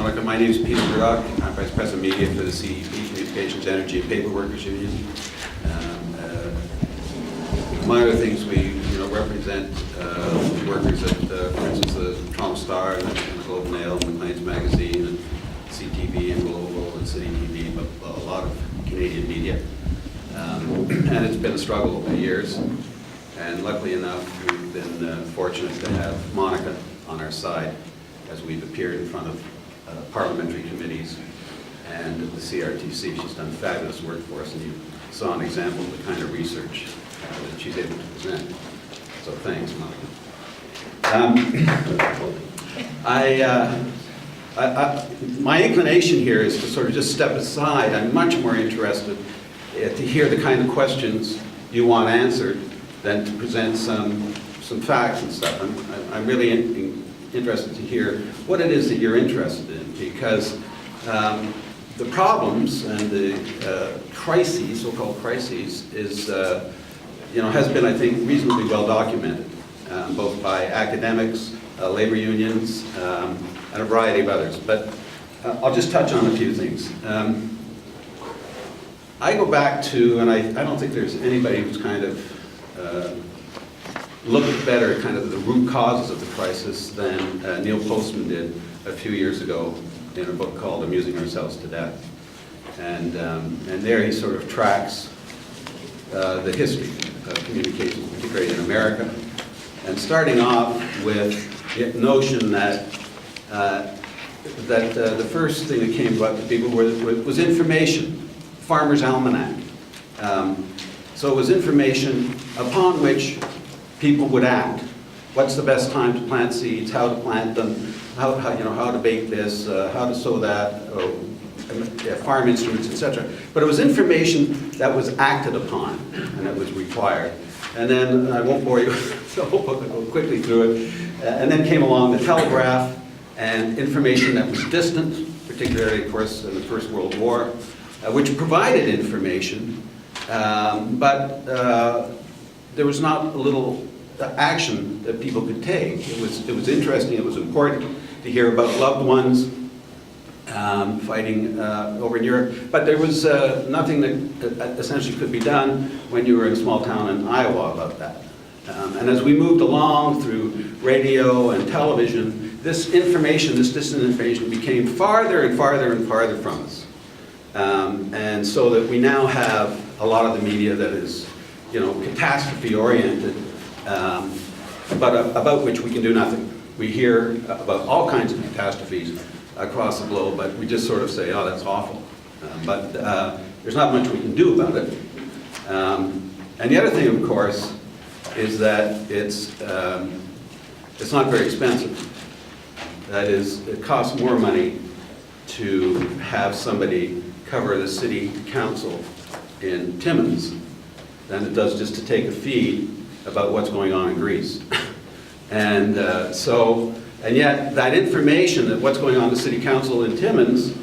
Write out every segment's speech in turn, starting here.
Monica. My name is Peter Murdoch. I'm Vice President Media for the CEP, Communications, Energy and Paper Workers Union. Among other things, we represent workers at, for instance, the Toronto Star and the Globe and Mail and the Claims Magazine and CTV and Global and City TV, but a lot of Canadian media. And it's been a struggle over the years. And luckily enough, we've been fortunate to have Monica on our side as we've appeared in front of parliamentary committees and the CRTC. She's done fabulous work for us, and you saw an example of the kind of research that she's able to present. So thanks, Monica. My inclination here is to sort of just step aside. I'm much more interested to hear the kind of questions you want answered than to present some facts and stuff. I'm really interested to hear what it is that you're interested in, because the problems and the crises, so-called crises, is has been, I think, reasonably well documented, both by academics, labor unions, and a variety of others. But I'll just touch on a few things. I go back to, and I don't think there's anybody who's kind of looked better at kind of the root causes of the crisis than Neil Postman did a few years ago in a book called Amusing Ourselves to Death. And there he sort of tracks the history of communications, particularly in America, and starting off with the notion that the first thing that came about to people was information, Farmer's Almanac. So it was information upon which people would act. What's the best time to plant seeds, how to plant them, how to bake this, how to sow that, farm instruments, etc. But it was information that was acted upon and that was required. And then, I won't bore you, so I'll go quickly through it. And then came along the telegraph and information that was distant, particularly, of course, in the First World War, which provided information, but there was not a little action that people could take. It was interesting, it was important to hear about loved ones fighting over in Europe, but there was nothing that essentially could be done when you were in a small town in Iowa about that. And as we moved along through radio and television, this information, this distant information, became farther and farther and farther from us. And so that we now have a lot of the media that is, catastrophe-oriented, but about which we can do nothing. We hear about all kinds of catastrophes across the globe, but we just sort of say, oh, that's awful. But there's not much we can do about it. And the other thing, of course, is that it's not very expensive. That is, it costs more money to have somebody cover the city council in Timmins than it does just to take a feed about what's going on in Greece. And and yet that information that what's going on in the city council in Timmins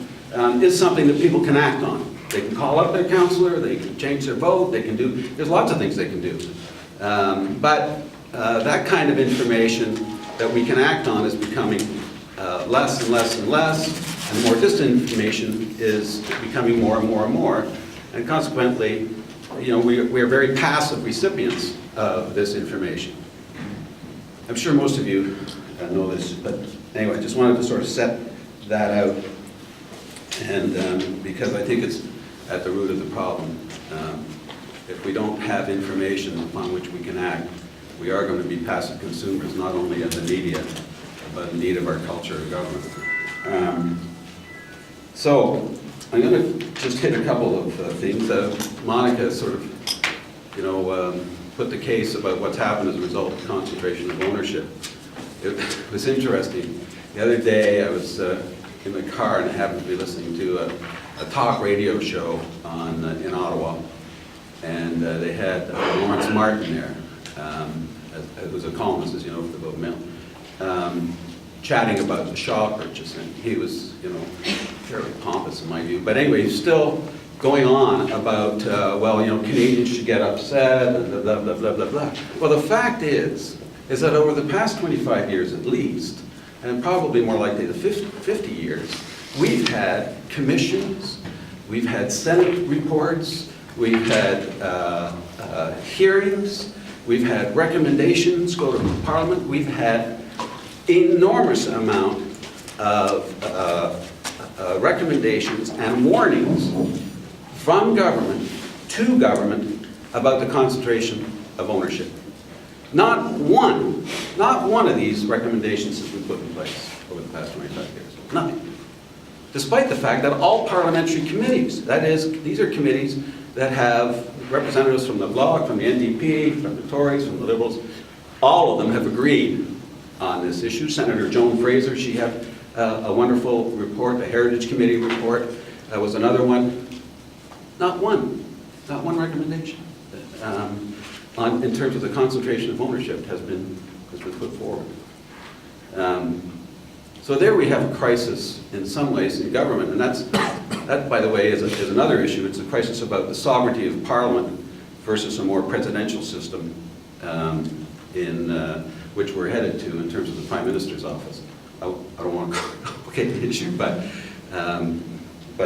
is something that people can act on. They can call up their councillor, they can change their vote, there's lots of things they can do. But that kind of information that we can act on is becoming less and less and less, and more distant information is becoming more and more and more. And consequently, we are very passive recipients of this information. I'm sure most of you know this, but anyway, I just wanted to sort of set that out, and because I think it's at the root of the problem. If we don't have information upon which we can act, we are going to be passive consumers, not only of the media, but indeed of our culture and government. So I'm going to just hit a couple of things. Monica sort of, put the case about what's happened as a result of concentration of ownership. It was interesting. The other day I was in the car and happened to be listening to a talk radio show in Ottawa, and they had Lawrence Martin there, who's a columnist, as you know, for the Globe and Mail, chatting about the Shaw purchase, and he was, fairly pompous in my view. But anyway, he's still going on about, Canadians should get upset, and blah, blah, blah, blah, blah. Well, the fact is that over the past 25 years at least, and probably more likely the 50 years, we've had commissions, we've had Senate reports, we've had hearings, we've had recommendations go to Parliament, we've had enormous amount of recommendations and warnings from government to government about the concentration of ownership. Not one of these recommendations has been put in place over the past 25 years. Nothing. Despite the fact that all parliamentary committees, that is, these are committees that have representatives from the Bloc, from the NDP, from the Tories, from the Liberals, all of them have agreed on this issue. Senator Joan Fraser, she had a wonderful report, the Heritage Committee report, was another one. Not one recommendation in terms of the concentration of ownership has been put forward. So there we have a crisis in some ways in government, and that, by the way, is another issue. It's a crisis about the sovereignty of Parliament versus a more presidential system in which we're headed to in terms of the Prime Minister's office. I don't want to complicate the issue, but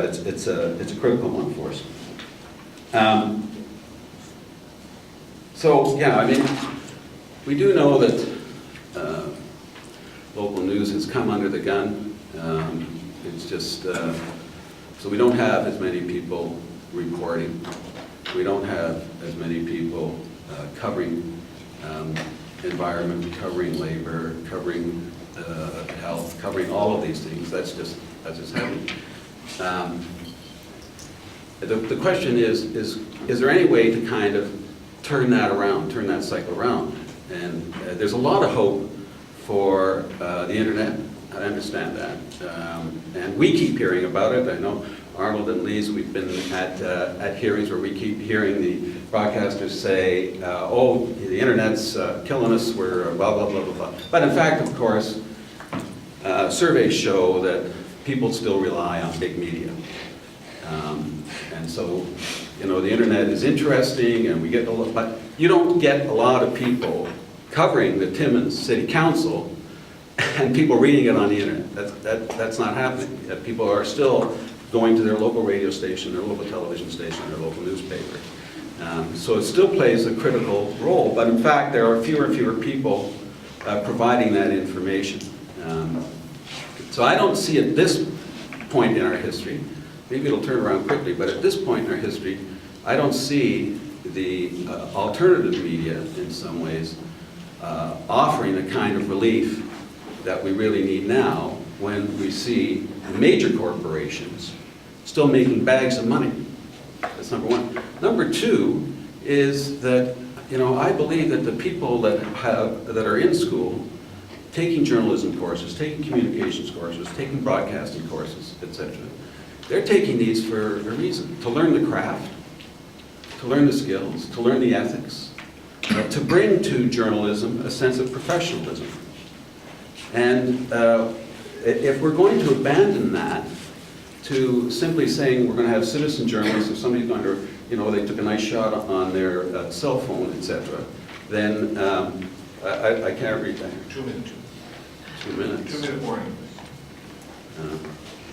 it's a critical one for us. So yeah, I mean, we do know that local news has come under the gun. It's just so we don't have as many people reporting. We don't have as many people covering environment, covering labor, covering health, covering all of these things. That's just happening. The question is there any way to kind of turn that around, turn that cycle around? And there's a lot of hope for the internet. I understand that. And we keep hearing about it. I know Arnold and Lee's, we've been at hearings where we keep hearing the broadcasters say, oh, the internet's killing us, we're blah, blah, blah, blah, blah. But in fact, of course, surveys show that people still rely on big media. And so, you know, the internet is interesting and we get a lot, but you don't get a lot of people covering the Timmins City Council and people reading it on the internet. That's not happening. People are still going to their local radio station, their local television station, their local newspaper. So it still plays a critical role, but in fact there are fewer and fewer people providing that information. So I don't see at this point in our history, maybe it'll turn around quickly, but at this point in our history, I don't see the alternative media in some ways offering the kind of relief that we really need now when we see major corporations still making bags of money. That's number one. Number two is that, you know, I believe that the people that are in school taking journalism courses, taking communications courses, taking broadcasting courses, etc., they're taking these for a reason, to learn the craft, to learn the skills, to learn the ethics, to bring to journalism a sense of professionalism. And if we're going to abandon that to simply saying we're going to have citizen journalists, if somebody's going to, you know, they took a nice shot on their cell phone, etc., then I can't read that. 2 minutes. 2 minutes. 2 minute warning.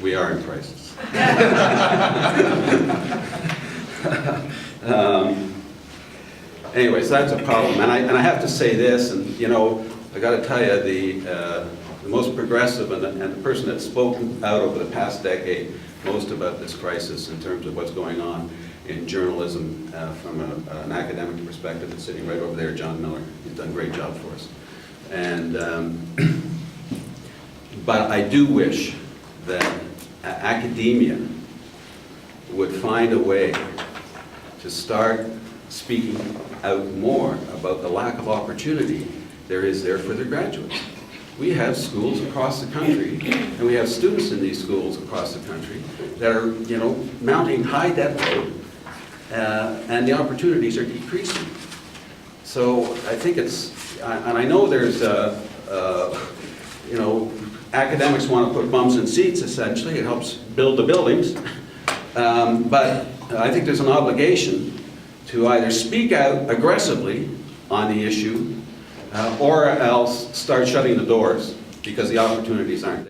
We are in crisis. Anyway, so that's a problem, and I have to say this, and you know, I got to tell you, the most progressive and the person that's spoken out over the past decade most about this crisis in terms of what's going on in journalism from an academic perspective is sitting right over there, John Miller. He's done a great job for us. And but I do wish that academia would find a way to start speaking out more about the lack of opportunity there is there for their graduates. We have schools across the country, and we have students in these schools across the country that are, you know, mounting high debt load, and the opportunities are decreasing. So I think it's, and I know there's, you know, academics want to put bums in seats, essentially. It helps build the buildings. But I think there's an obligation to either speak out aggressively on the issue or else start shutting the doors because the opportunities aren't there.